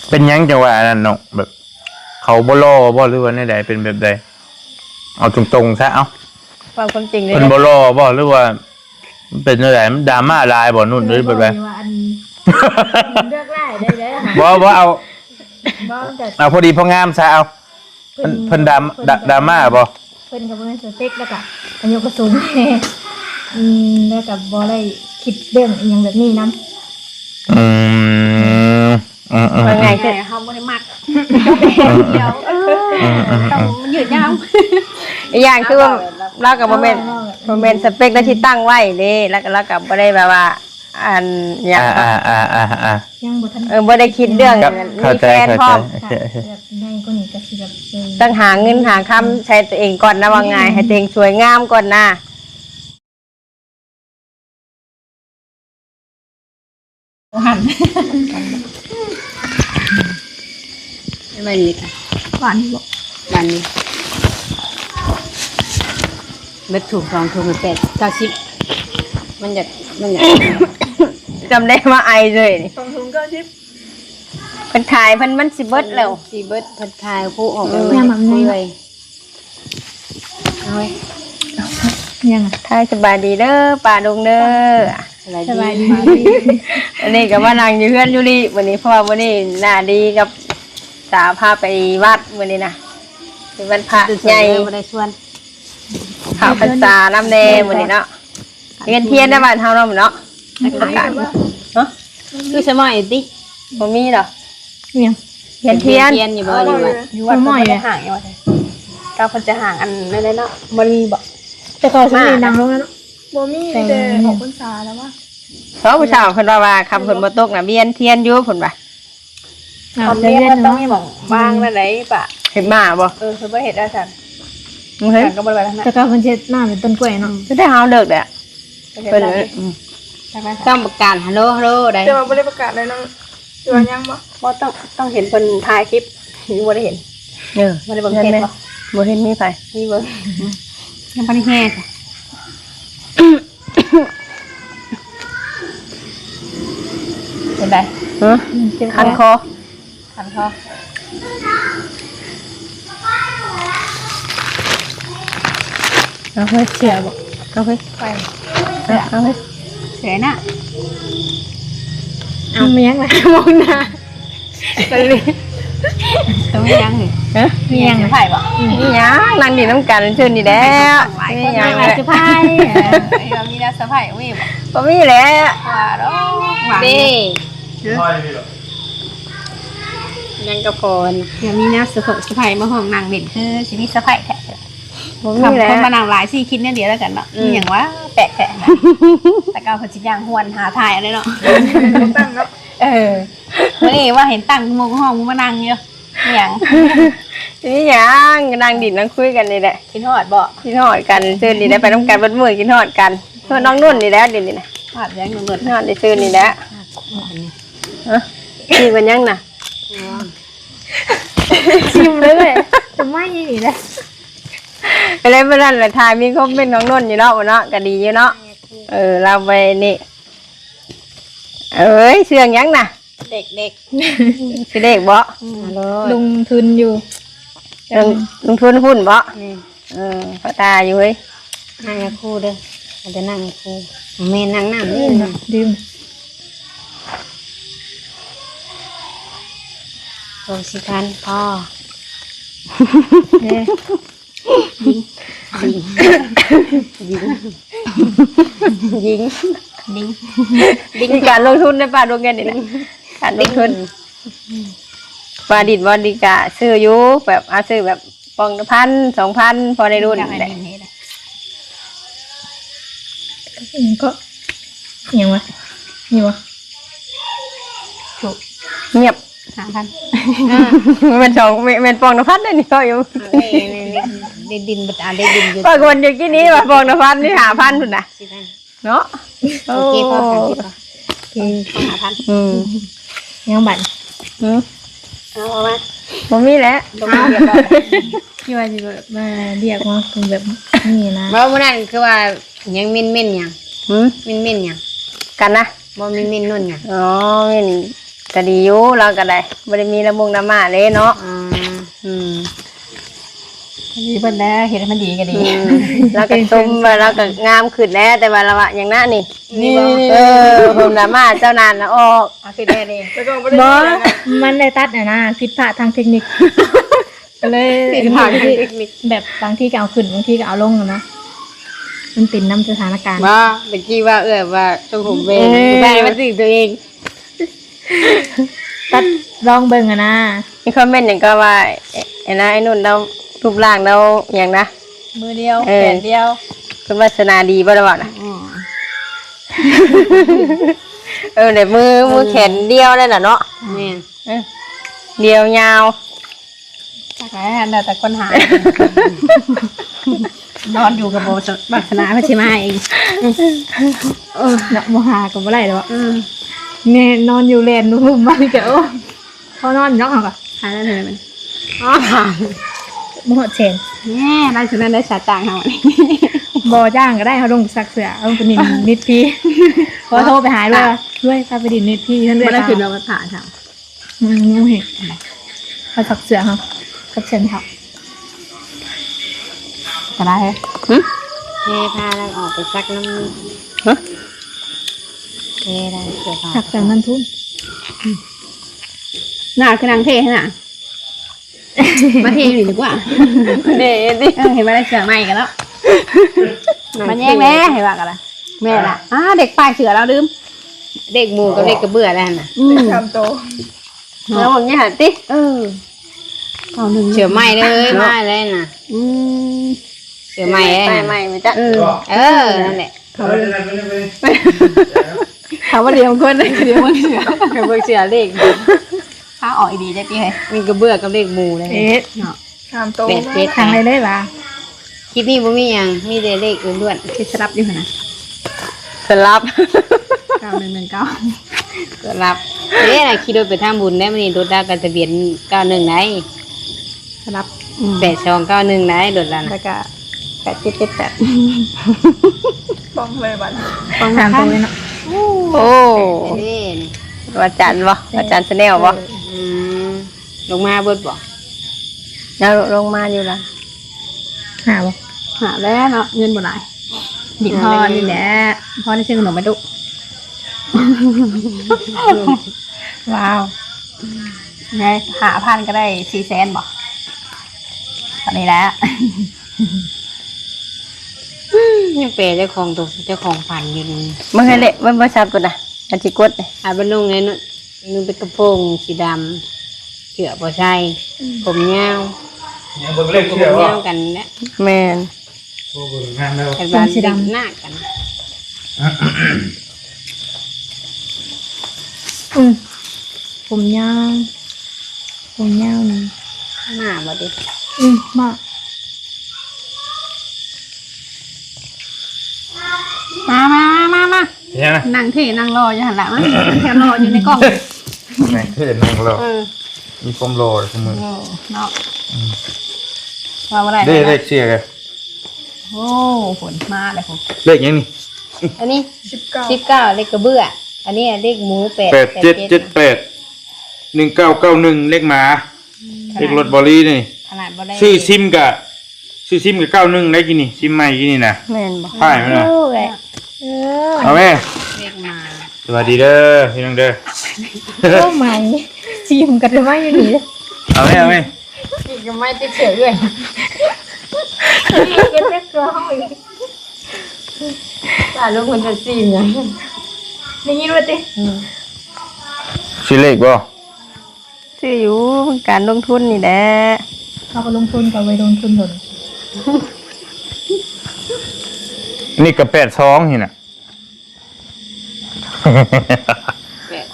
เป็นยังจังหวะนั้นน้องแบบเขาบ่ล่อบ่หรือว่าใดเป็นแบบใดเอาตรงๆซะเอาความจริงเลยเป็นบ่ล่อบ่หรือว่าเป็นอะไรมันดราม่าลายบ่นู่นหรือแบบใดเลือกไล่ได้บ่เอา บ้องแต่เอาพอดีพองามซะเอาเพิ่นดราม่าบ่เพิ่นกับเพิ่นสเต็กแล้วก็อันยกกระสุนแล้วก็บ่ได้คิดเรื่องอีหยังแบบนี้นำว่าไงคือเฮาบ่ได้มักเดี๋ยวต้องยืดยาวอีกอย่างคือว่าเรากับโมเมนต์สเปคได้ที่ตั้งไว้นี่แล้วกับบ่ได้แบบว่าอันอย่างยังบ่ทันบ่ได้คิดเรื่องมีแฟนพร้อมแบบใหญ่กว่านี้ก็สิแบบต้องหาเงินหาคำใช้ตัวเองก่อนนะว่าไงให้ตัวเองสวยงามก่อนนะหันไม่ดีค่ะหวานบ่หวานนี่เบ็ดถูก2ถูก8 90มันอยากจำได้ว่าไอเลยนี่2ถุง90เพิ่นขายเพิ่นมันสิเบิดแล้วสิเบิดเพิ่นขายผู้ออกไปเลยเอาไว้ยังทายสบายดีเด้อป้าดงเด้อสบายดีอันนี้ก็มานั่งอยู่เพื่อนอยู่นี่วันนี้เพราะว่าวันนี้หน้าดีกับสาพาไปวัดวันนี้นะเป็นวันพระใหญ่บ่ได้ชวนข่าวพรรษาน้ำแดงวันนี้เนาะเงินเทียนได้บ้านเฮาเนาะเนาะประกาศเนาะคือสมัยติบ่มีดอกยังเงินเทียนอยู่บ่อยู่วัดบ่ได้ห่างอยู่ว่าก้าวเพิ่นจะห่างอันนั้นได้เนาะบ่มีบ่แต่ก็สินั่งลงแล้วเนาะบ่มีแต่ของพรรษาแล้วว่าเพราะผู้ชายเพิ่นว่าคำเพิ่นบ่ตกน่ะเวียนเทียนอยู่เพิ่นว่าคำเรียนต้องมีหม่องวางนั่นไหนปะเห็นมาบ่เพิ่นบ่เฮ็ดได้ซั่นเฮ้ยก็บ่ได้ทางนั้นแต่ก็เพิ่นเฮ็ดหน้าเป็นต้นกล้วยเนาะจะได้เฮาเลิกเด้อเพิ่นต้องประกาศฮัลโหลได้แต่ว่าบ่ได้ประกาศเลยน้องอยู่ว่ายังบ่ต้องเห็นเพิ่นถ่ายคลิปถึงบ่ได้เห็นบ่ได้เบิ่งเทปบ่บ่เห็นมีไผมีเบิ่งยังบ่ได้แฮ่จ้ะเป็นไดคันคอเอาเฮ้ยเสียบ่เอาเฮ้ยไปเอาเฮ้ยเสียน่ะเอามายังล่ะมองหน้าต้องมียังนี่มียังไผบ่มีหยังนั่งดินน้ำกันเชิญนี่แหละมีหยังสิไผมีนะสะไผมีบ่มีแหละว่าดอกนี่ยังกระพรเดี๋ยวมีนะสะไผมาห้องนั่งเด่นคือสิมีสะไผแท้บ่มีแหละคนมานั่งหลาย4คิดเนี่ยเดียวแล้วกันเนาะมีหยังว่าแปลกแท้แต่ก็เพิ่นสิย่างหวนหาถ่ายอะไรเนาะตั้งเนาะมื้อนี้ว่าเห็นตั้งหมู่ห้องมานั่งอยู่มีหยังมีหยังนั่งดินนั่งคุยกันนี่แหละกินฮอดบ่กินฮอดกันเชิญนี่ได้ไปนํกันเบิดมื้อกินฮอดกันเพิ่นน้องนุ่นนี่แหละเดี๋ยวนี้นะฮอดยังนุ่นฮอดได้เชิญนี่แหละนี่มันยังน่ะชิมเลยจะไม่นี่แหละอะไรเมื่อนั้นแหละทายมีคอมเมนต์น้องนุ่นอยู่เนาะเนาะก็ดีอยู่เนาะเราไปนี่เอ้ยเสื่องยังน่ะเด็กคือเด็กบ่ลงทุนอยู่ลงทุนหุ้นบ่พอตาอยู่เฮ้ยนั่งคู่เด้อจะนั่งคู่แม่นั่งน้ำนี่ดื่มโอ้สิคันพ่อยิงการลงทุนในป่าดวงเงินนี่นะการลงทุนปลาดิบวาดิกะซื้ออยู่แบบซื้อแบบปอง1,000 2,000พอในรุ่นแหละก็ยังวะนี่วะเงียบมันมันปอง1,000ได้นี่ก็อยู่ได้ดินได้ดินอยู่ก็คนอยู่ที่นี้ว่าปอง1,000นี่5,000พุ่นน่ะเนาะโอเคพอ30ยังบั่นเอามาบ่มีแล้วที่ว่าจะแบบมาเรียกว่าคือแบบนี่นะบ่มื้อนั้นคือว่ายังมินหยังมินหยังกันนะบ่มินนุ่นหยังอ๋อมิน ก็ดีอยู่เราก็ได้บ่ได้มีระมงน้ำมาเลยเนาะอืม ดีเบิ่นได้เห็นให้มันดีก็ดี เราก็ชมว่าเราก็งามขึ้นแล้วแต่ว่าเราอะอย่างนั้นนี่ นี่ ผมน้ำมาเจ้านานนะออก เอาคือได้นี่ แล้วก็บ่ได้ บ่ มีอะไรนะ มันได้ตัดน่ะนะผิดพลาดทางเทคนิคก็เลย ผิดพลาดทางเทคนิค แบบบางที่ก็เอาขึ้นบางที่ก็เอาลงนะมันติดน้ำสถานการณ์ ว่าเมื่อกี้ว่าว่าจงผมเองแม่มันสิ่งตัวเอง ตัดลองเบิ่งอะนะ มีคอมเมนต์อย่างก็ว่าไอ้นะไอ้นุ่นเรารูปร่างเราอย่างนะ มือเดียว เออ แขนเดียว คุณวาสนาดีบ่ได้บอกนะเดี๋ยวมือแขนเดียวเลยน่ะเนาะนี่เดียวยาว จากไหนแต่คนหายนอนอยู่กับโบบักษณะพัชิมาเอง เนาะบ่หาก็บ่ได้ดอกแม่นอนอยู่แลนด์นุ่มมากจ้ะโอ้พอนอนอยู่เนาะเฮาก็ หายแล้วเลยมัน บ่ฮอดแสน แม่ได้สุนันได้สาต่างเขา บ่จ้างก็ได้เฮาลงซักเสื้อเอาไปนินนิดพี่พอโทรไปหาด้วยพาไปดินนิดพี่เพิ่นด้ว ไม่ ย ได้ ค่ะ ขึ้นมาผ่าเขา ยังเห็นเขาซักเสื้อเฮาซักเสื้อเฮา ก็ได้ เทพาเราออกไปซักน้ำเทได้เสื้อผ้า ซักเสื้อมันทุ่น หน้าคือนางเท่ขนาดมาเท่อยู่ดีกว่า เด็ดดิ เห็นมาได้เสือใหม่กันแล้วมันแย่งแม่เห็นว่ากันละแม่ละเด็กปลายเสือเราลืม เด็กหมูกับเด็กกระเบื่อแล้วน่ะ ทำโต แล้วผมเนี่ยหันติ เอาหนึ่ง เสือใหม่เลยมาเลยน่ะเสือใหม่เลยใหม่ไม่จ้ะนั่นแหละ ถามว่าเดียวคนเลยเดียวมันเสือ กระเบื่อเสือเด็ก ข้าออกอีดีได้ปีไหม มีกระเบื่อกับเด็กหมูเลย ทำโต เป็ด ทางไรได้ล่ะ คลิปนี้บ่มีหยังมีแต่เด็กล้วน ที่สลับอยู่นะ ๆสลับ 9119 สลับน่ะขี่รถไปทางบุญได้มื้อนี้รถดาวกันทะเบียน91ไหน สลับ 8291ไหนรถแล้ว แล้ น่ะ วก็8778 ป้องเลยบัด ทางตรงเลยเนาะ โอ้นี่ว่าจันบ่ว่าจันชาแนลบ่ลงมาเบิดบ่แล้วลงมาอยู่ล่ะ หาบ่ หาแล้วเนาะเงินบ่ได้ดิพ่อนี่แหละพ่อได้ซื้อขนมมาดุว้าวไง5,000ก็ได้400,000บ่ตอนนี้แหละ ยังเปเจ้าของตัวเจ้าของฝันอยู่นี่บ่ให้เละบ่ซับตัวน่ะอันสิกดบ่นุ่งไงนุ่งเป็นกระโปรงสีดำเสื้อบ่ใส่ผมยาว ยังเบิ่งเลข ผม เชื่อว่าย าวกันแหละแม่น โอ้เบิ่งงานแล้ว กันบ้านสีดำหน้ากัน ผมยาวผมยาวนี่ หน้าบ่ดิ มา มา เนี่ยนะ นั่งเท่นั่งรออยู่หันหลังมั้งแถมรออยู่ในกล้อง แม่งเท่นั่งรอมีความรอเสมอ เนาะว่าอะไร เลขเชื่อเลย โอ้ฝนมาเลยผม เลขยังนี่ อันนี้ 19 19เลขกระเบื้ออันนี้เลขหมู8 87781991เลขหมาเลขรถบอลี่นี่ ขนาดบ่ได้ ชื่อซิมกับ91ได้กี่นี่ซิมใหม่กี่นี่นะ แม่นบ่ ใช่ไหมล่ะ เออ เอาแม่ เลขมา สวัสดีเด้อพี่น้องเด้อ โอ้ไม่ซีมกันเลยว่าอยู่นี่ เอาแม่ อีกก็ไม่ติดเสือด้วย ก็จะกลัวห้องอีก ตาลูกมันจะซีมหยัง ได้ยินว่าติ ชื่อเลขบ่ ซื้ออยู่มันการลงทุนนี่แหละ เขาก็ลงทุนกับไปลงทุนหมด นี่ก็82นี่น่ะ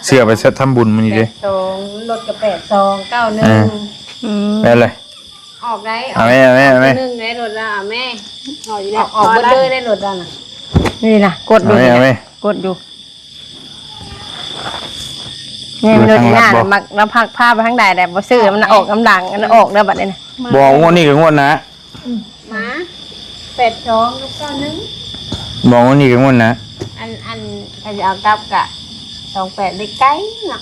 เสื้อไปเซ็ตทำบุญมันนี่เด้ 82รถก็8291 แม่เลย ออกได้ เอาแม่ นึงได้รถละแม่ รออยู่ อ แล้ อ ว กออกเบิดเลยได้รถละน่ะนี่น่ะกดอ เอา ยู่ แม่ กดอยู่นี่มันโดนหน้าน่ะมักแล้วพักผ้าไปทางใดแต่บ่ซื้อมันออกน้ำดังมันออกแล้วบัดนี้น่ะ บอกงวดนี้กับงวดนะ มา82ลูกก็นึง บอกงวดนี้กับงวดนะ อันถ้าจะเอากลับกะ28ได้ไกลเนาะ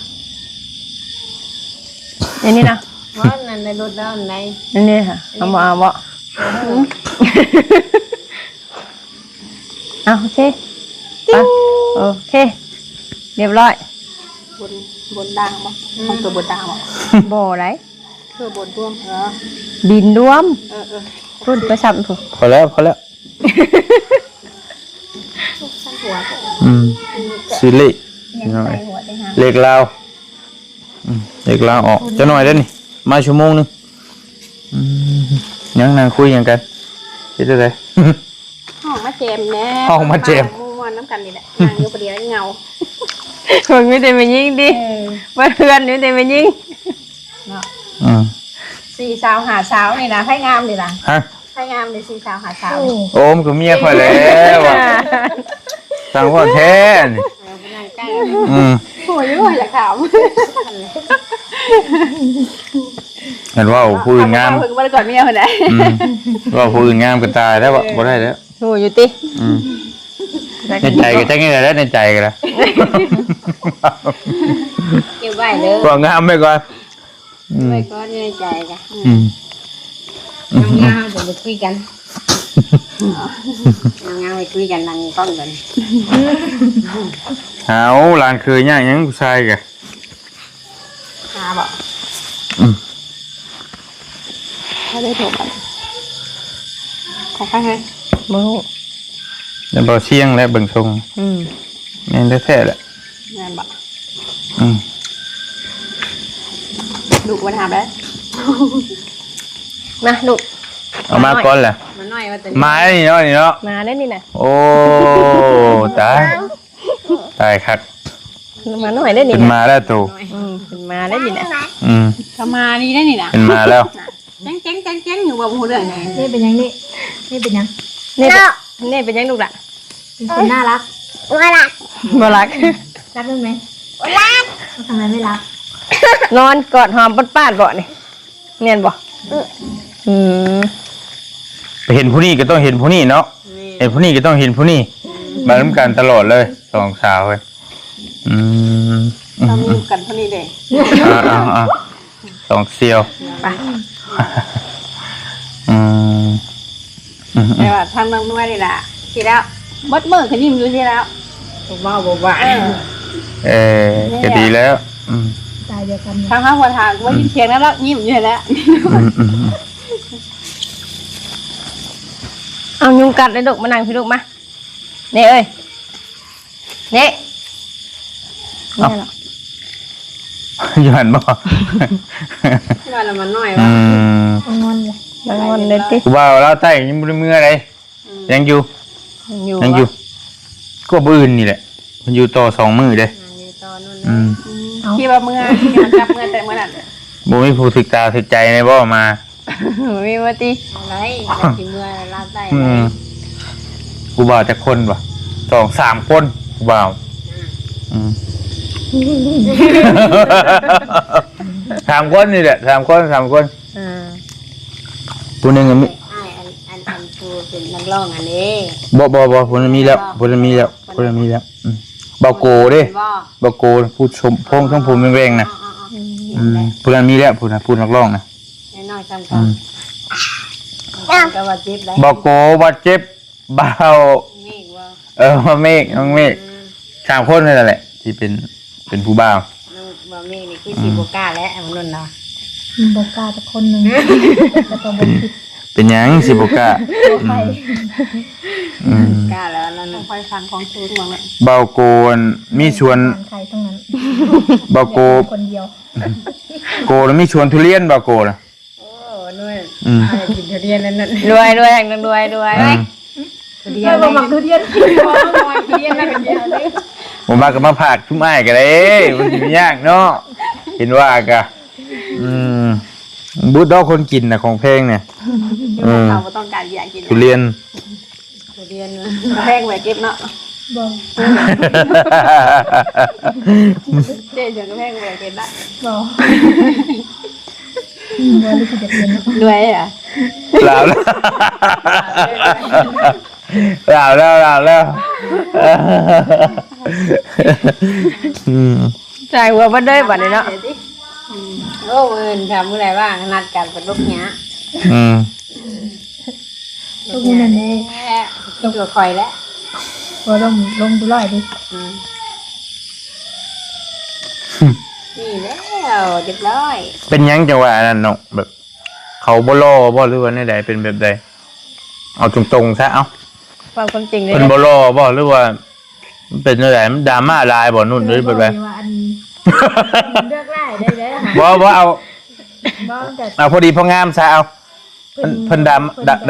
อันนี้นะ ว่านั่นในรถแล้วไหน อันนี้ค่ะเอาบ่เอาโอเคไปโอเคเรียบร้อย บนดังบ่มันคือบนดังบ่ บ่ไร คือบนร่วมดินรวม เออ พุ่นไปซ้ำถูก พอแล้วสิริหน่อยเล็กลาวเล็กลาวออกจะหน่อยได้นี่มาชั่วโมงนึงยังนั่งคุยกันเฮ็ดได้ ห้องมาเจมแน่ ห้องมาเจม ม่วนน้ำกันนี่แหละนางอยู่ประเดี๋ยวเงา คนไม่ได้ไปยิงดิว่าเพื่อนไม่ได้ไปยิง 4 สาวหาสาวนี่นะไผงามนี่ล่ะ ฮะ ไผงามนี่4 สาวหาสาว โอมกับเมียค่อยแล้วว่ะสั่งว่าแท้นี่ นั่งใกล้ โอ้ยว่าอยากถาม เห็นว่าผู้อื่นงาม เพิ่นบ่ได้กอดเมียเพิ่นได้ ว่าผู้อื่นงามก็ตายแล้วบ่ได้แล้ว โหอยู่ติ ในใจก็จังไงแล้วในใจก็แล้ว เก็บไว้เลย ว่างามไปก่อน ไว้ก็ในใจกัน อืม งามๆเดี๋ยวไปคุยกันงามๆไปคุยกันนั่งกล้องกัน เอาหลานเคยย่างยังผู้ชายกะ หาบ่เขาได้โทรกันของใครให้ มึง แล้วบ่เชียงและเบิ่งทรง แม่นแท้ๆแหละ งานบ่ อืม ลูกมาถามได้ นะลูก เอามาก่อนแหละ มาหน่อยว่าแต่ มาได้นี่เนาะนี่เนาะ มาได้นี่นะ โอ้ตายคัก มาหน่อยได้นี่ เป็น นะ มาแล้วตู่ เป็นมาได้นี่นะ อืม ก็มานี่ได้นี่นะ เป็นมาแล้ว เจ๊งอยู่บ่ฮู้เรื่องไง นี่เป็นยังนี่เป็นยัง นี่นี่เป็นยังลูกล่ะ เป็นคนน่ารัก บ่รัก รักได้ไหมรักทำไมไม่รัก นอนกอดหอมป้าดบ่นี่เนียนบ่ม ไปเห็นผู้นี้ก็ต้องเห็นผู้นี้เนาะเห็นผู้นี้ก็ต้องเห็นผู้นี้มาร่วมกันตลอดเลยสองสาวเว้ยอืม ต้องมีกันเท่านี้เด้ อ่าสองเซียว ไป อืม แต่ว่าทางน้องนวลนี่ล่ะสิแล้วมดมือก็ยิ้มอยู่สิแล้ว บ่ว่า ก็ดีแล้วอืม ตายเดียวกัน ทางข้างหัวทางว่ายิ้มเชียงแล้วยิ้มอยู่แล้ว เอายุงกัดเลยลูกมานั่งพี่ลูกมาเนี่ยเอ้ยเนี่ยนี่หรอ อยู่หันบ่ ว่าเรามาหน่อย อื ว่าม งอนเลย แล้วงอนเลยติ กูว่าเราใต้ยังบ่ได้มืออะไรยังอยู่ อยู่ ยังอยู่ก็บ่อื่นนี่แหละมันอยู่ต่อ2มื้อเด้ อยู่ตอนนู้น อืม คิดว่าเมื่อจับเมื่อแต่เมื่อนั้น บ่มีผู้ศึกตาศึกใจในบ่มา มีมาติ อะไรสิเมื่อลาดได้ อืมกูบ่าวจักคนบ่2-3คนกูบ่าวอืม 3 คนนี่แหละ3 คนผู้หนึงก็มี อันผู้เป็นนักร้องอันนี้ บ่ผู้นั้นมีแล้วอืมเบาโกเด้เบาโกผู้ชมพงทั้งผู้แวงๆน่ะผู้นั้นมีแล้วผู้นั้นผู้นักร้องน่ะ น้อยๆซ้ำกันก็ว่าเจ็บได้ เบาโกบาดเจ็บเบา มีว่า น้องเมฆ3 คนนั่นแหละที่เป็นผู้บ่าว น้องบ่มีนี่คือสิบ่กล้าแล้วมันนั่นน่ะ มีบอกกล้าแต่คนหนึ่งแต่ตัวบนคิด เป็นหยังสิบ่กล้า ไป กล้าแล้วนั่น คอยฟังของชูนมาเลย เบาโกนมีชวน ใครทั้งนั้น เบาโก คนเดียว โกแล้วมีชวนทุเรียนเบาโกน่ะ โอ้นู่น อืม กินทุเรียนนั่นน่ะ รวยอย่างนึงรวย ทุเรีย เอน อหมักทุเรียน ทุเรียนนั่นเป็นเดียวเลย ผมมาก็มาผากชุ่มอ้ายก็ได้มันสิยากเนาะเห็นว่ากะบูดดอกคนกินน่ะของเพลงเนี่ย เราต้องการอยากกิน ทุเรียน ทุเรียน แพงไว้เก็บเนาะ บอก เจ๊จะแพงไว้เก็บได้ บอกว่าลูกจะเรียน ด้วยอ่ะ ลาวแล้วจ่ายหัวบ่ได้บัดนี้เนาะ โอ้ อ้เอิ้นทำอะไรบ้างนัดกันเป็นลูกหยา ลูกนั่นเอง ตัวคอยแล้ว พอลงดูร้อยดิ นี่แล้วเรียบร้อย เป็นยังจังหวะนั้นเนาะแบบ เขาบ่รอบ่หรือว่าใดเป็นแบบใดเอาตรงๆซะเอา ความจริงเลย เป็นบ่รอบ่หรือว่ามันเป็นจังไดมันดราม่าลายบ่นู่นหรือแบบใด ว่าอันเลือกไล่ได้เลยค่ะ บ่เอา บ่แต่ เอาพอดีพองามซะเอาเพิ่นด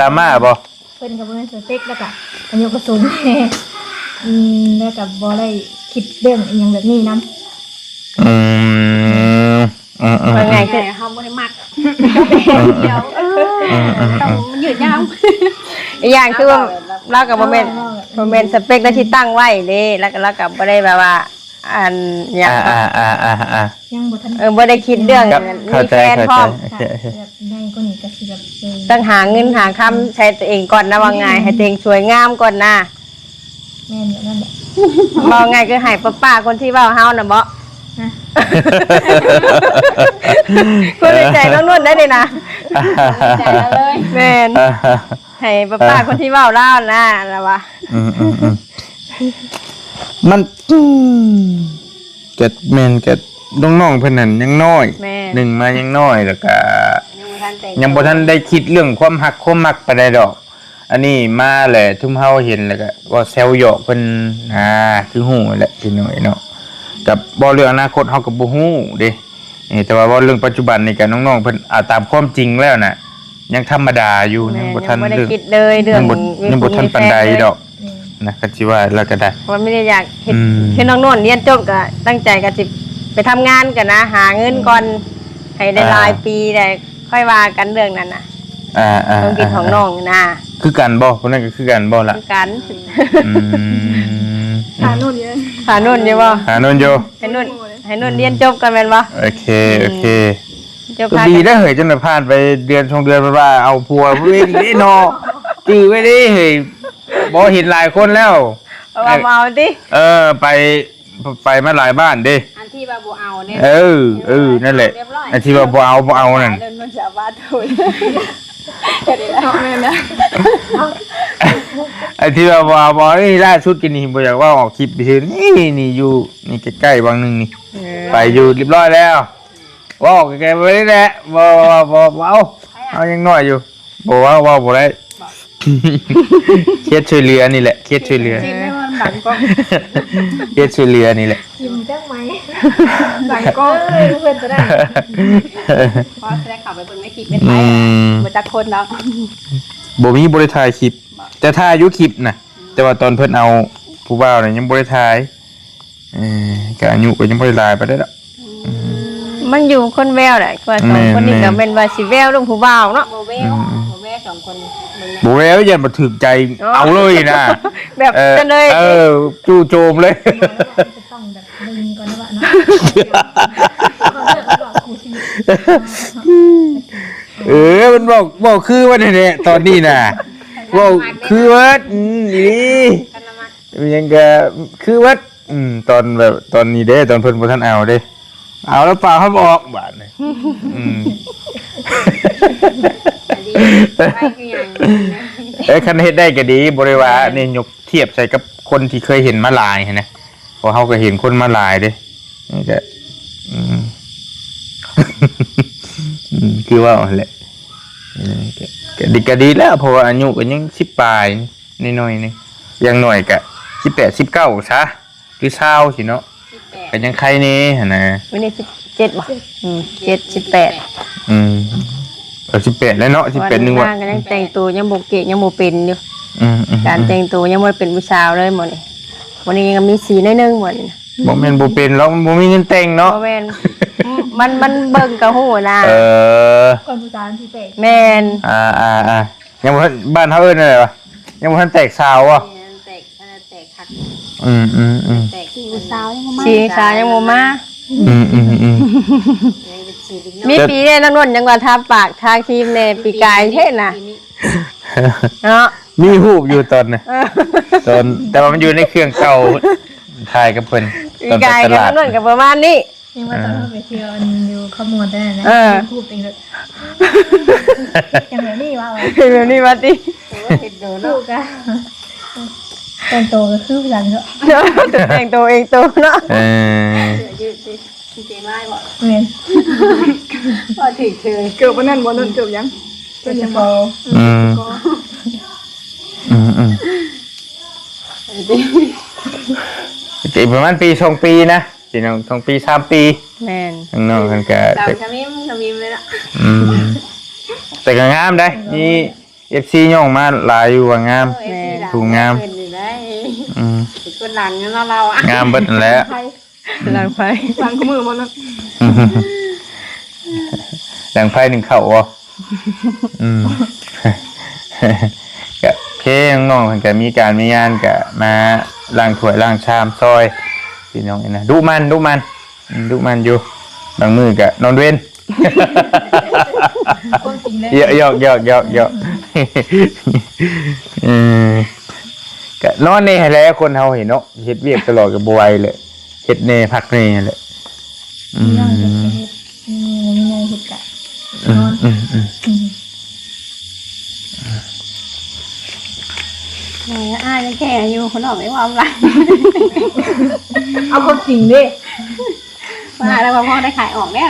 ราม่าบ่ เพิ่นกับเพิ่นสเต็กแล้วก็อายุกระสุนแล้วกับบ่ได้คิดเรื่องอหยังแบบนี้นำ ว่าไง แต่เขาไม่ได้มักเดี๋ยวต้องยืดยาว อีกอย่างคือว่าเรากับโมเมนต์สเปคที่ตั้งไว้เด้แล้วก็บ่ได้แบบว่าอันอย่าง ยังบ่ทัน บ่ได้คิดเรื่อง เข้า มี ใจ คแฟนพร้อม แบบในก็นี่ก็สิแบบ ต้องหาเงินหาคำใช้ตัวเองก่อนนะว่าไงให้ตัวเองสวยงามก่อนนะ แม่นอยู่นั่นแหละ บ่ไงคือให้ป้าคนที่เว้าเฮาน่ะบ่ นะ คนในใจน้องนุ่นได้เลยนะ ใจแล้วเลย แม่นให้ป้าคนที่เว้าเล่านะแล้วว่า มันก็แม่นก็น้องๆเพิ่นนั่นยังน้อย แม่ หนึ่งมายังน้อยแล้วก็ ยังบ่ทันแต่ง ยังบ่ทันได้คิดเรื่องความหักความมักปานใดดอก อันนี้มาแหละทุ่มเฮาเห็นแล้วก็ว่าแซวหยอกเพิ่นคือฮู้แหละพี่น้อยเนาะกับบ่เรื่องอนาคตเฮาก็บ่ฮู้เด้แต่ว่าเรื่องปัจจุบันนี่ก็น้องๆเพิ่นตามความจริงแล้วน่ะยังธรรมดาอยู่ยังบ่ทัน บ่ได้ เรื่อง คิดเลยเรื่อง ยังบ่ทันปานใดดอกนะก็สิว่าแล้วก็ได้ ว่าไม่ได้อยากเฮ็ด อืม คือน้องนุ่นเรียนจบก็ตั้งใจก็สิไปทำงานกันนะหาเงินก่อนให้ได้หลายปีได้ค่อยว่ากันเรื่องนั้นน่ะต้องกินของน้องนะ คือกันบ่คนนั้นก็คือกันบ่ล่ะ คือกัน อืม หาโน่นเยอะ หานุ่นอยู่บ่ นนโย ให้นุ่นเรียนจบกันแม่นบ่ โอเค จบ ก็ พา ดี กัน ได้เหยจนผ่านไปเดือน2 เดือนว่าเอาผัวเว้ยนี่เนาะจื้อไว้ดิเฮ้ยบ่เห็นหลายคนแล้ว เอามาเอาดิ ไปมาหลายบ้านเด้ อันที่ว่าบ่เอาเนี่ย นั่นแหละไอ้ที่ว่าบ่เอานั่น เดินมาจากบ้านถูกแค่นี้แหละแม่นะ ไอ้ที่ว่าบ่ล่าสุดกินนี่บ่อยากว่าออกคลิปไปซื่อนี่อยู่นี่ใกล้ๆบางนึงนี่ไปอยู่เรียบร้อยแล้วว่าออกใกล้ๆไปนี่แหละบ่เอายังน้อยอยู่บ่ว่าบ่ได้เคสช่วยเหลือนี่แหละเคสช่วยเหลือ จริงไม่ว่าดังก็ เคสช่วยเหลือนี่แหละ กินจังไหม ดังก็ เพื่อนจะได้ พอแสดงข่าวไปเบิ่งในคลิปไม่ไทยมาจากคนเนาะ บ่มีบ่ได้ถ่ายคลิปแต่ถ่ายอยู่คลิปน่ะแต่ว่าตอนเพิ่นเอาผู้บ่าวน่ะยังบ่ได้ถ่ายก็อายุก็ยังบ่ได้หลายไปได้ดอก มันอยู่คนแววแหละว่าสองคนนี้ก็เป็นว่าสิแววลงผู้บ่าวเนาะ โบเวสองคนมึง บ่แววยันบ่ถึกใจเอาเลยนะ แบบจะเลย จู่โจมเลย จะต้องแบบดึงก่อนนะวะเนาะก่อนเลิกก่อนครูชีวิต มันบอกคือว่าเนี่ยตอนนี้น่ะบอกคือว่ายังก็คือว่าตอนนี้เด้ตอนเพิ่นบ่ทันเอาเด้เอาแล้วเปล่าเขาบอกบาดนี่ ไปคืออย่าง คันเฮ็ดได้ก็ดีบ่ได้ว่านี่ยกเทียบใส่กับคนที่เคยเห็นมาหลายหั้นนะเพราะเฮาก็เห็นคนมาหลายเด้นี่ก็คือว่าแหละก็ดีแล้วเพราะว่าอายุก็ยัง10ปลายน้อยๆนึงอย่างน้อยก็18 19ซะหรือ20สิเนาะก็ยังใครนี่หั่นนะ วันนี้17บ่7 18 18แล้วเนาะ18นึงว่ะ ก็ยังแต่งตัวยังบ่เก่งยังบ่เป็นอยู่ การแต่งตัวยังบ่เป็นผู้สาวเลยหมดนี่วันนี้ยังมีสีน้อยนึงหมดนี่ บ่แม่นบ่เป็นแล้วบ่มีเงินแต่งเนาะ บ่แม่นมันเบิ่งกะฮู้นะ ก่อนผู้สาวที่เตะ แม่น ยังบ่ทันบ้านเฮาเอิ้นอะไรวะยังบ่ทันแตกสาวอ่ะ แตกคัก แตก ผู้สาวยังมา สีสาวยังบ่มา ยังเป็นสีดิ มีปีแน่นอนยังว่าทาปากทาครีมแน่ปีกายเท่น่ะเนาะ มีรูปอยู่ตอนน่ะตอนแต่ว่ามันอยู่ในเครื่องเก่าถ่ายกับเพิ่น ปี ตอนไป กาย ต กัน ลาด นอนกับประมาณนี้ ยังว่าตอนเราไปเที่ยวอยู่ข้อมูลได้นะพูดเองเลยอย่างแบบนี้ว่า แบบนี้มาติ เห็นโดน ลูกอะแต่งโตก็คือหลังเถอะ แต่งตัวเองตัวเนาะ ยืดดิจริงๆไม่บอก เมน ก็ถึงเชย เกือบวันนั้นวันนั้นเกือบยังเป็นยังไง อืมอีกประมาณปี2 ปีนะพี่น้อง2 ปี3 ปี แม่น ข้างนอกกันก็ ดำขมิ้มเลยละ แต่ก็งามได้มี FC ย่องมาหลายอยู่ว่างาม ถูกงาม เป็นอยู่ได้ อืม ติดคนหลังเราอ่ะ งามเบิดนั่นแหล้ว หลังไฟ หลังขมือมันนะ ดังไพ่หนึ่งเข่าอ่ะก็โอเคน้องๆเพิ่นก็มีการมีงานก็มาล้างถ้วยล้างชามซอยพี่น้องนี่นะดุมันอยู่บางมือก็นอนเว้นหยอกก็นอนนี่ให้แล้วคนเฮาเห็นเนาะเฮ็ดเวียกตลอดก็บ่ไหวเลยเฮ็ดแน่พักแน่แหละไม่น่าเหตุการณ์นอน ยังแค่อยู่คนออกไม่ว่าอะไร เอาความจริงดิ ว่าแล้วพ่อได้ขายออกเนี่ย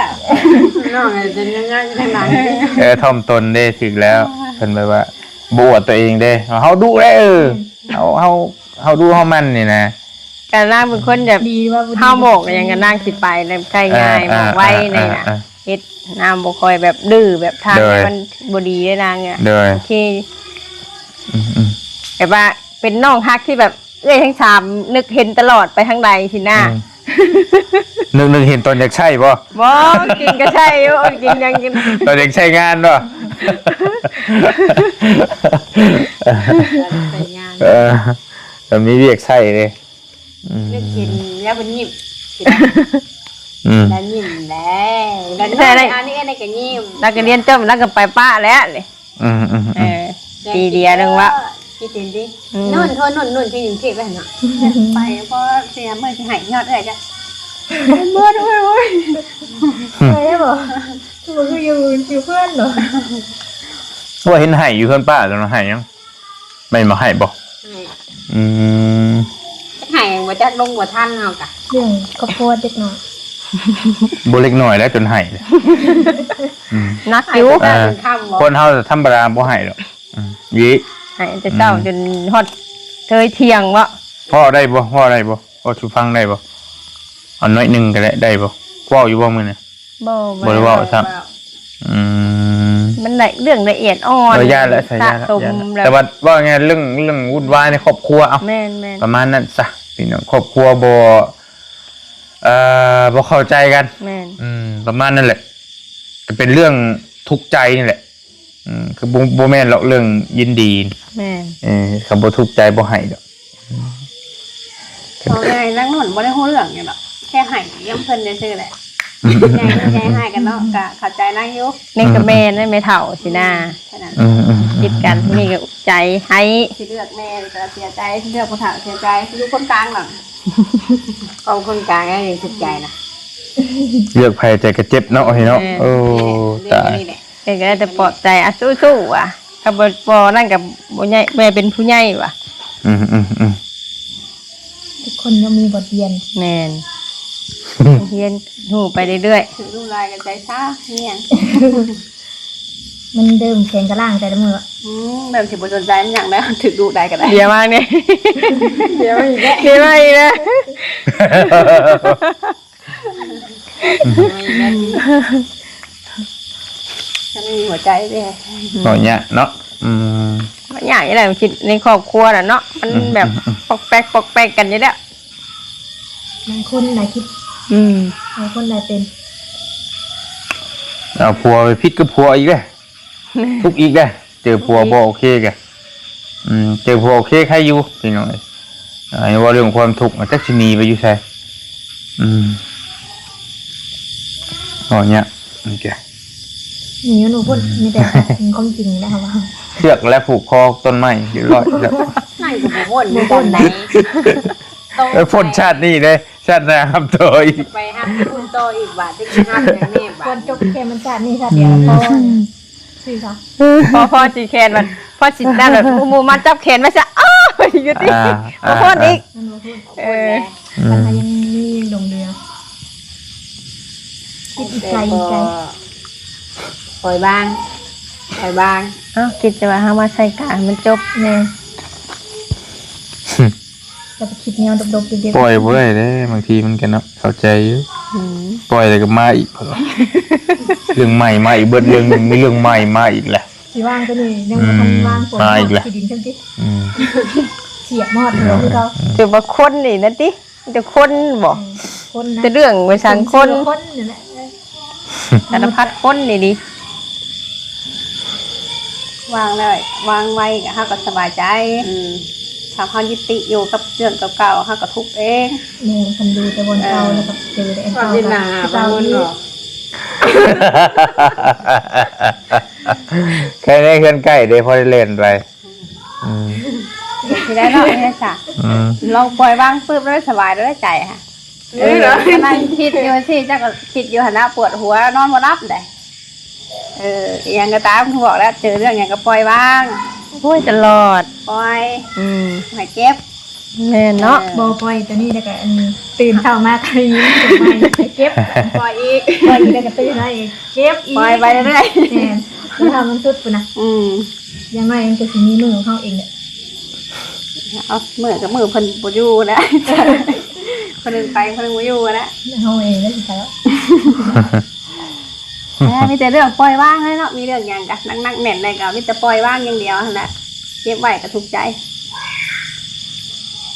น้องจะง่ายๆจะหลัง ถ่อมตนได้ถึงแล้วเพิ่นแบบว่าบวชตัวเองเด้เฮาดูได้เฮาดูเฮามันนี่นะ การนั่งเป็นคนแบบ ดีว่า เฮาโบกอย่างกันนั่งสิไปแล้วใกล้ง่ายบอกไว้ในน่ะเฮ็ดน้ำบ่ค่อยแบบดื้อแบบทางมันบ่ดีได้นางเนี่ย โดย โอเคแบบว่าเป็นน้องฮักที่แบบเอ้ยทั้งสามนึกเห็นตลอดไปทางใดสิหน้า นึกเห็นตอนอยากใช่ป่ะ บ่กินก็ใช่กินยังกิน ตอนอยากใช้งานป่ะ ไปงาน ตอนนี้เรียกใช่เลย เลือกกินแล้วเป็นยิ้ม อืม แล้วยิ้มแล้วอันนี้อะไรกันยิ้ม แล้วก็เรียนจบแล้วก็ไปป้าแล้วเลย ปีเดียวนึงวะ คิดดิดินุ่นโทษนุ่นที่อยู่ที่ไปเนาะไปเพราะเสียเมื่อจะหายยอดอะไรกันเมื่อด้วยเว้ย เคยได้บอกคือมันคืออยู่เพื่อนเหรอ ว่าเห็นไห่อยู่เพื่อนป้าตอนนั้นไห่ยังไม่มาไห่บ่ หายว่าจะลงว่าท่านเอากะ เรื่องข้าวโพดเด็กน้อย บุเล็กหน่อยแล้วจนไห่เลย นักอยู่ คนเฮาจะธรรมดาบ่ไห่หรอกวิ ให้แต่เจ้าจนฮอดเทยเที่ยงวะ พ่อได้บ่พ่อชูฟังได้บ่เอาน้อยหนึ่งก็ได้บ่พ่ออยู่บ่มื้อนี่ บ่ได้เว้าครับมันเรื่องละเอียดอ่อน ยาและสายา สม แต่ว่าไงเรื่องวุ่นวายในครอบครัวเอา แม่น ประมาณนั้นซะพี่น้องครอบครัวบ่เข้าใจกัน แม่น ประมาณนั้นแหละก็เป็นเรื่องทุกข์ใจนี่แหละคือบ่แม่นหรอกเรื่องยินดี แม่น คำบ่ทุกข์ใจบ่ให้ดอก เอาไงนั่งนุ่นบ่ได้ฮู้เรื่องอย่างหรอกแค่หายยังเพิ่นได้ซื้อแหละใจให้กันเนาะกะเข้าใจนั่งอยู่ นี่ก็แม่นไม่เฒ่าสินะ แค่นั้น คิดกันนี่ก็ใจให้ สิเลือกแม่ก็เสียใจสิเลือกผู้เฒ่าเสียใจอยู่คนกลางหรอกกองคนกลางก็ยังทุกใจนะ เลือกภัยใจก็เจ็บเนาะเนาะโอ้ตาย นี่แหละ เองก็ได้แต่ปลอบใจอ่ะสู้ๆว่ะถ้าบ่นั่นกับบ่ใหญ่แม่เป็นผู้ใหญ่ว่ะ ทุกคนยังมีบทเรียน แม่นเรียนหูไปเรื่อย ถึงดูลายกันใจซ่าเนี่ย มันเดิมแข่งกระล่างแต่ละมือ แบบถึงบนสนใจมันอย่างแล้วถึงดูได้กันได้ ๆเดี๋ยวมาเนี่ย เดี๋ยวอีกแล้ว เดี๋ยวมาอีกนะ ฉันมีหัวใจด้วย หน่อยเนี่ยเนาะ มันอย่างนี้แหละคิดในครอบครัวน่ะเนาะมันแบบปอกแป๊กกันอยู่แล้ว บางคนไหนคิดบางคนไหนเป็น เอาผัวไปพิษกับผัวอีกเลยทุกอีกเลยเจอผัวบ่โอเคแกเจอผัวโอเคใครอยู่พี่น้องไอ้ว่าเรื่องความทุกข์จักสิหนีไปอยู่ไสอ๋อเนี่ยโอเค นี่หนูพูดมีแต่ความจริงนะคะว่า เชือกและผูกคอต้นไม้เรียบร้อยแล้ว นั่งกับบุบนบุบนไหน แล้วพ่นชาตินี่เลย ชาติหน้าครับโตอีก ไปห้ามพูดโตอีกบาทที่ห้ามอย่างนี้บา คว ท รจบแค่มันจัดนี่ค่ะเดี๋ยวพอสิค่ะ พอสิแขนมันพอสินั่นแบบหมู่มันจับแขนมาซะอ้าวอยู่ติบ่พ้นอีก มันบ่พูด เออ มันก็ยังมีลงเรือคิดอีกไกลอีกไกล ปล่อยบางปล่อยบาง เอ้าคิดจะว่าเฮามาใส่กลางมันจบ แน่จะไปคิดแนวดบๆเด็ก ปล่อยบ่ได้เด้บางทีมันก็เนาะเข้าใจอยู่ปล่อยแล้วก็มาอีกเรื่องใหม่มาอีกเบิดเรื่องหนึงมีเรื่องใหม่มาอีกแหละ ๆสิว่างก็นี่ยังบ่ทันว่างฝน มาอีกแล้ว สิดินจังซี่ อืม เสียบมอดเลยคือเขา ถือว่าคนนี่นั่นติจะคนบ่ คนนะ จะเรื่องไว้สั่งคน คนนี่แหละ สารพัดคนนี่ดิ วางเลยวางไว้ก็เฮาก็สบายใจถ้าเฮายึดติอยู่กับเรื่องเก่าๆเฮาก็ทุกข์เอง นี่คนดูแต่บนเก่าแล้วก็เจอแต่อัน ความ เก่า ยินหนาบางคนหรอ แค่นี้เพื่อนใกล้เด้พอได้เล่นไปอืม สิได้เนาะแม่จ้ะ อืม ลองปล่อยวางปึ๊บแล้วสบายแล้วได้ใจค่ะนั่งคิดอยู่สิเจ้าก็คิดอยู่หั่นนะปวดหัวนอนบ่หลับได้อีหยังก็ตามเขาบอกแล้วเจอเรื่องหยังก็ปล่อยวาง โอ้ยตลอด ปล่อย อืม ให้เจ็บ แม่นเนาะ บอปล่อยตัวนี้แล้วก็อันนี้ตื่นเช้ามาก็ยิ้มถึงมาไปเก็บ ปล่อยอีก ปล่อยอีกแล้วก็ตื่นมาอีกเก็บอีก ปล่อยไปเรื่อย แม่นแล้วทำมันสุดปุ่นนะ ๆ อยังไงมันก็สิมีมือของเขาเองเนี่ย เอามือกับมือเพิ่นบ่อยู่นะ คนหนึงไปคนหนึงบ่อยู่นะ เขาเองแล้วสิไปแล้ว มีแต่เรื่องปล่อยวางเลยเนาะมีเรื่องหยังกะนักๆแน่นเลยก็มีแต่ปล่อยวางอย่างเดียวนั่นแหละเก็บไว้ก็ทุกข์ใจ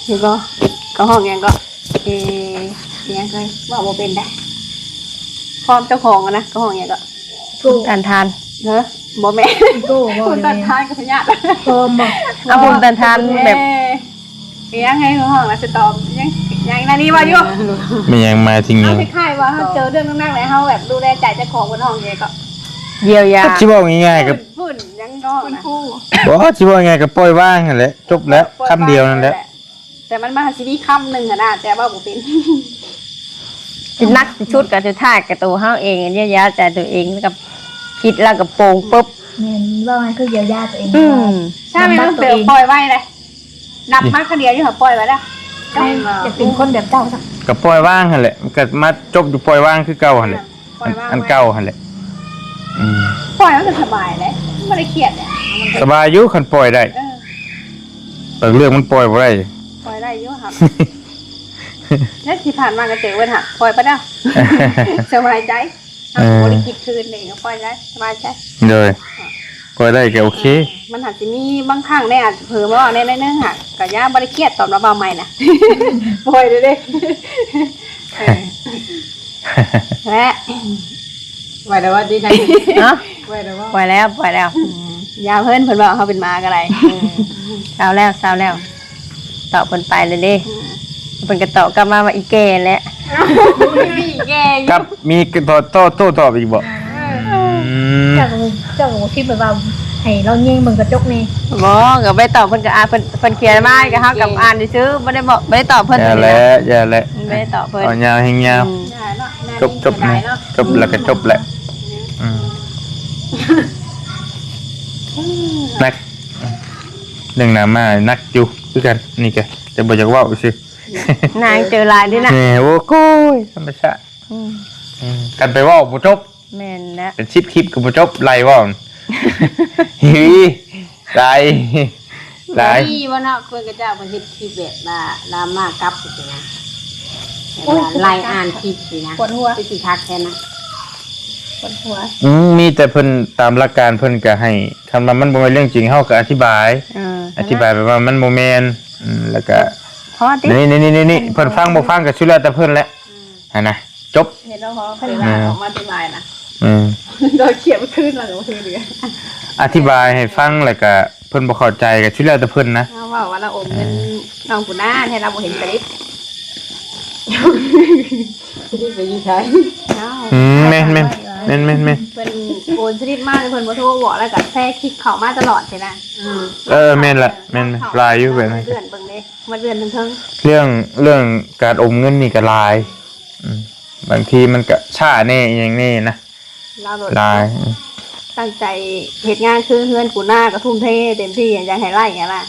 เห็นบ่ก็ห้องหยังก็อิหยังเคยว่าบ่เป็นได้พร้อมเจ้าของอะนะก็ห้องหยังก็ โก้ การทาน เด้อบ่แม่น โก้บอก คุณ เล ตั ย นทานกับพญาติ โกมบอก เอาภูมิต้านทานแบบ ยังไงห้องน่ะสิตอบยังนั่นนี่ว่าอยู่ ไม่ยังมาทิ้ง เอา ยัง คล้ายๆว่าเฮาเจอเรื่องนักๆแล้วเฮาแบบดูแลใจเจ้าของบนห้องเองก็ เยียวยา ก็สิบอกง่ายๆกับ ฝุ่นยังก็นะ บ่สิบอกง่ายๆกับปล่อยว่างนั่นแหละจบแล้วคำเดียวนั่นแหละ แต่มันมาสิมีคำหนึงอะนะแต่ว่าบ่เป็น สินักสิชุดกับสุดท้ายกับตัวเฮาเองเยียวยาใจตัวเองแล้วกับคิดแล้วกับโปร่งปุ๊บ แม่นว่ามันคือเยียวยาตัวเอง อืม ถ้าไม่ต้องเสือปล่อยไว้เลยนับมาคนเดียวนี่เหรอปล่อยไว้แล้ว จะเป็นคนแบบเจ้าสัก ก็ปล่อยว่างหั่นแหละมันก็มาจบอยู่ปล่อยว่างคือเก่าหั่นแหละอันเก่าหั่นแหละอืม ปล่อยมันก็สบายเลยไม่ได้เครียดเนี่ย สบายอยู่คันปล่อยได้ เออ แต่เรื่องมันปล่อยบ่ได้ ปล่อยได้อยู่ครับแล้วที่ผ่านมาก็เจอวันหักปล่อยไปแล้วสบายใจทำบริกิจคืนเองก็ปล่อยได้สบายใจ เลยปล่อยได้ก็โอเค มันอาจจะมีบางครั้งเนี่ยอาจจะเผลอมาว่าในเนื้อหักกับย่าบริเครียดตอบรับเบาใหม่นะปล่อยเลยเด้และ ไว้แต่ว่าดีใจ เนาะ ไว้แต่ว่า ปล่อยแล้วปล่อยแล้ว ยาเพิ่นเพิ่นบอกเขาเป็นมาก็ได้ เศร้าแล้วเศร้าแล้วตอบเพิ่นไปเลยดิเพิ่นก็ตอบกลับมาว่าอีแก่แหล้ว มีแก่ กับมีโต้ตอบอีกบ่อืม เจ้าก็คิดแบบว่าให้เราแย่งเบิ่งกระจกนี่ บ่ก็ไปตอบเพิ่นก็อ่านเพิ่นเขียนมาก็เฮากับอ่านซื้อบ่ได้บอกบ่ได้ตอบเพิ่น อย่า เลย แล้ นะ อย่าแล้ว บ่ได้ตอบเพิ่น เอายาวให้ยาว อืม จบนะจบแล้วก็จบแหละอืมนักเรื่องหน้ามานักอยู่คือกันนี่แกแต่บ่อยากเว้าซื่อน างเจอหลายดินะ แหมโอ้โก้ยธรรมชาติ อืม กันไปเว้าบ่จบ แม่นแล้ว เป็นชิดคลิปก็บ่จบไล่เว้าฮีไล่ไล่ ที่ว่าเนาะคุยกับเจ้ามันเฮ็ดคลิปแบบว่าดราม่ากับสินะไล่อ่านคลิปสินะ ปวดหัว ไปสิทักแค่นะ ปวดหัว มีแต่เพิ่นตามหลักการเพิ่นก็ให้คำว่ามันบ่แม่นเรื่องจริงเฮาก็อธิบาย อธิบายไปว่ามันบ่แม่นแล้วก็ พอติ นี่เพิ่นฟังบ่ฟังก็สุดแล้วแต่เพิ่นแหละหั่นน่ะจบ เห็นแล้วเขาพยายามออกมาอธิบายนะ อืม โดยเขียนขึ้นหลังมือเดือ อธิบายให้ฟังแล้วก็เพิ่นบ่เข้าใจก็สุดแล้วแต่เพิ่นนะ เขาบอกว่าเราอมเงินน้องปุน้าให้เราบ่เห็นสลิป ที่ไปยี่ใช้ แม่น เพิ่น โอนสลิปมากเพิ่นบ่โทรบอกแล้วก็แท้คลิกเข้ามาตลอดใช่นะ แม่นละแม่นลายอยู่แบบนั้น เดือนเบิ่งเด้มาเดือนเทิง เรื่องการอมเงินนี่ก็ลายบางทีมันก็ช้าแน่อย่างนี้นะ ๆเราโดด ลาย ตั้งใจเฮ็ดงานคือเฮือนกูหน้าก็ทุ่มเทเต็มที่อยากให้ไล่อย่างนั้นล่ะ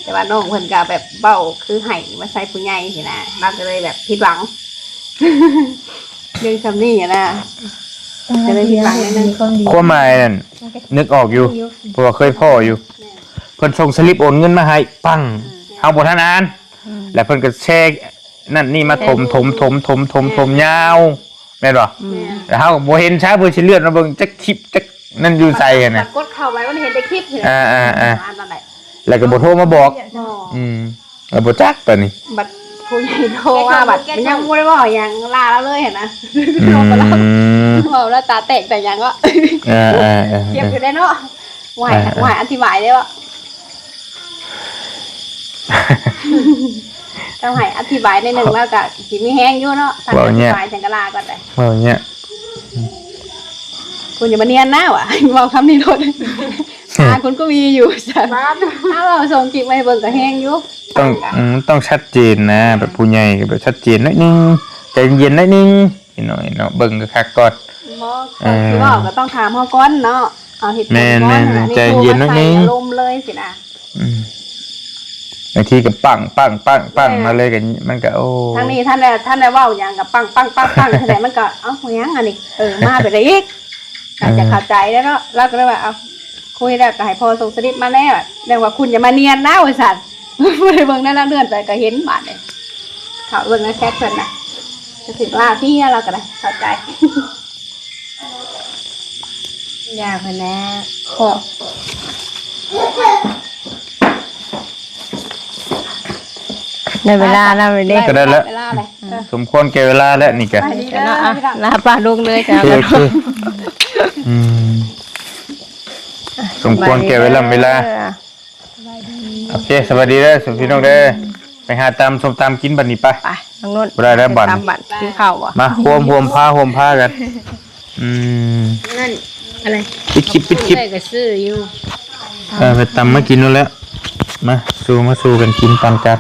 แต่ว่าน้องเพิ่นก็แบบเบ้าคือให้มาใส่ผู้ใหญ่สินะเราก็เลยแบบผิดหวัง เรื่องซำนี้อ่ะนะ จะได้มีหลังนิดนึง ความหมายนั่นนึกออกอยู่เพราะว่าเคยพ่ออยู่เพิ่นส่งสลิปโอนเงินมาให้ปังเอาบ่ทันอ่านแล้วเพิ่นก็แชร์นั่นนี่มาถมยาวแม่นบ่แล้วเฮาก็บ่เห็นช้าเพิ่นสิเลื่อนมาเบิ่งจักคลิปจักนั่นอยู่ใส่กันน่ะ กดเข้าไว้มันเห็นแต่คลิปนี่แหละ อ่า ตอนไหน แล้วก็บ่โทรมาบอก บ่ แล้วบ่จักปานนี้ บัดผู้ใหญ่โทรว่าบัดมันยังบ่ได้บอกหยังลาแล้วเลยเห็นนะ อืม บอกแล้วตาแตกแต่หยังก็เก็บอยู่ได้เนาะไหวอธิบายได้บ่ต้องให้อธิบายในหนึ่งแล้วก็สิมีแห้งอยู่เนาะถ้าอธิบายจังก็ลาก่อนได้ ว่าอย่างเงี้ย คุณอย่ามาเนียนหน้าว่ะบอกคำนี้โทษคุณก็มีอยู่จ้ะถ้าเราส่งคลิปมาให้เบิ่งก็แห้งอยู่ ต้องชัดเจนนะแบบผู้ใหญ่ก็แบบชัดเจนหน่อยนึงใจเย็นหน่อยนึงนิดหน่อยเนาะเบิ่งก็คักก่อน คือว่าก็ต้องถามเฮาก่อนเนาะเอาเหตุผลก่อนใจเย็นนิดนึงอารมณ์เลยสินะ บางทีก็ปังมาเลยกันมันก็โอ้ ทางนี้ท่านได้เว้าหยังกับปังแสดงมันก็เอ้าหยังอันนี้มาไปได้อีกอาจจะเข้าใจแล้วเนาะแล้วก็เลยว่าเอาคุยแล้วก็ให้พอส่งสลิปมาแน่แบบเรียกว่าคุณอย่ามาเนียนนะว่าซั่นบ่ได้เบิ่งนั่นแล้วเลื่อนไปก็เห็นบาดนี่เขาเบิ่งในแชทเพิ่นน่ะจะถึงลาพี่เราก็ได้เข้าใจ ยากแน่ขอ ได้เวลาแล้วเลยเด้ ก็ได้แล้ว เวลาเลย สมควรแก่เวลาแล้วนี่แก ไปดีเด้อ ลาป้าลงเลยจ้ะ คือสมควรแก่เวลาโอเคสวัสดีเด้อสวัสดีน้องเด้อไปหาตำส้มตำกินบัดนี้ไป ไปทางโน้น บ่ได้แล้วบัด ตามบัตรกินข้าวบ่ มาห่มผ้ากันนั่นอะไร ปิดคลิป ใส่ก็ซื้ออยู่ ไปตำมากินนู่นแล้วมาสู้กันกินตำกัน